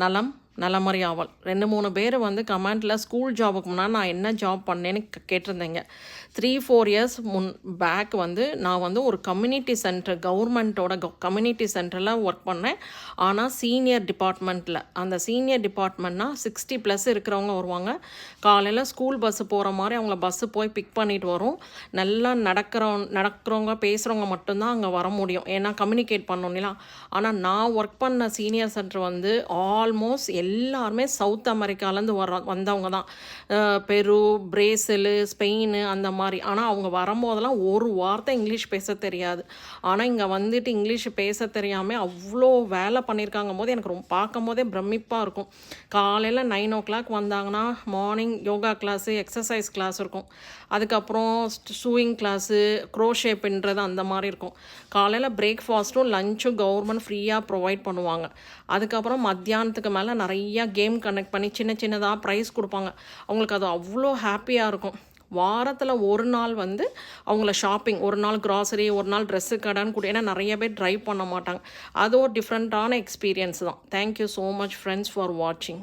நலம் நலமறி ஆவல் 2-3 பேர் வந்து கமெண்ட்டில் ஸ்கூல் ஜாபுக்கு முன்னாடி நான் என்ன ஜாப் பண்ணேன்னு கேட்டிருந்தேங்க. 3-4 இயர்ஸ் பேக் வந்து நான் வந்து ஒரு கம்யூனிட்டி சென்டர் கவர்மெண்ட்டோட கம்யூனிட்டி சென்டரில் ஒர்க் பண்ணேன். ஆனால் சீனியர் டிபார்ட்மெண்ட்டில், அந்த சீனியர் டிபார்ட்மெண்ட்னா 60+ இருக்கிறவங்க வருவாங்க. காலையில் ஸ்கூல் பஸ்ஸு போகிற மாதிரி அவங்கள பஸ்ஸு போய் பிக் பண்ணிட்டு வரும். நல்லா நடக்கிறவங்க பேசுகிறவங்க மட்டும்தான் அங்கே வர முடியும், ஏன்னா கம்யூனிகேட் பண்ணணும்ல. ஆனால் நான் ஒர்க் பண்ண சீனியர் சென்டர் வந்து ஆல்மோஸ்ட் எல்லாருமே சவுத் அமெரிக்காலேருந்து வந்தவங்க தான். பெரு, பிரேசிலு, ஸ்பெயின் அந்த மாதிரி. ஆனால் அவங்க வரும்போதெல்லாம் ஒரு வார்த்தை இங்கிலீஷ் பேச தெரியாது. ஆனால் இங்கே வந்துட்டு இங்கிலீஷ் பேச தெரியாமல் அவ்வளோ வேலை பண்ணியிருக்காங்க போது எனக்கு ரொம்ப பார்க்கும் போதே பிரமிப்பாக இருக்கும். காலையில் 9 o'clock வந்தாங்கன்னா morning yoga class, exercise class இருக்கும். அதுக்கப்புறம் ஷூயிங் கிளாஸு, க்ரோஷே பின்னுறது அந்த மாதிரி இருக்கும். காலையில் பிரேக்ஃபாஸ்ட்டும் லஞ்சும் கவர்மெண்ட் ஃப்ரீயாக ப்ரொவைட் பண்ணுவாங்க. அதுக்கப்புறம் மத்தியானத்துக்கு மேலே நிறையா கேம் கனெக்ட் பண்ணி சின்னதாக ப்ரைஸ் கொடுப்பாங்க. அவங்களுக்கு அது அவ்வளோ ஹாப்பியாக இருக்கும். வாரத்தில் ஒரு நாள் வந்து அவங்கள ஷாப்பிங், ஒரு நாள் க்ராசரி, ஒரு நாள் ட்ரெஸ்ஸு கடைன்னு கூட, ஏன்னா நிறைய பேர் ட்ரைவ் பண்ண மாட்டாங்க. அது ஒரு டிஃப்ரெண்ட்டான எக்ஸ்பீரியன்ஸ் தான். Thank you so much friends for வாட்சிங்.